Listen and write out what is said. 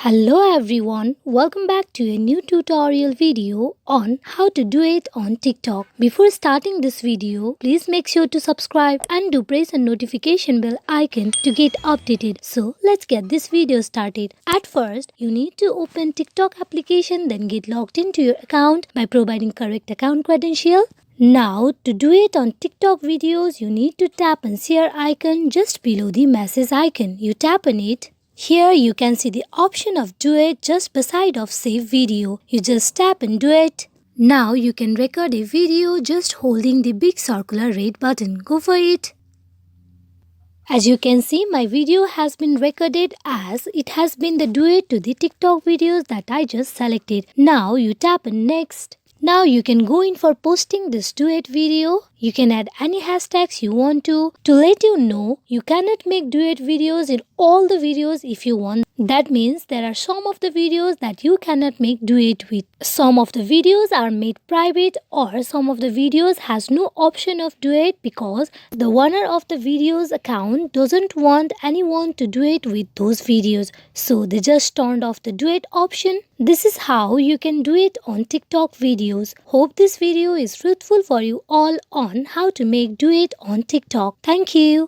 Hello everyone, welcome back to a new tutorial video on how to do it on TikTok. Before starting this video, please make sure to subscribe and do press the notification bell icon to get updated. So let's get this video started. At first, you need to open TikTok application, then get logged into your account by providing correct account credential. Now, to do it on TikTok videos, you need to tap on share icon just below the message icon. You tap on it. Here you can see the option of Duet just beside of save video. You just tap on Duet. Now you can record a video just holding the big circular red button. Go for it. As you can see, my video has been recorded as it has been the duet to the TikTok videos that I just selected. Now you tap on next. Now you can go in for posting this duet video. You can add any hashtags you want to. To let you know, you cannot make duet videos in all the videos if you want. That means there are some of the videos that you cannot make duet with. Some of the videos are made private or some of the videos has no option of duet because the owner of the videos account doesn't want anyone to duet with those videos. So they just turned off the duet option. This is how you can do it on TikTok videos. Hope this video is fruitful for you all on how to make duet on TikTok. Thank you.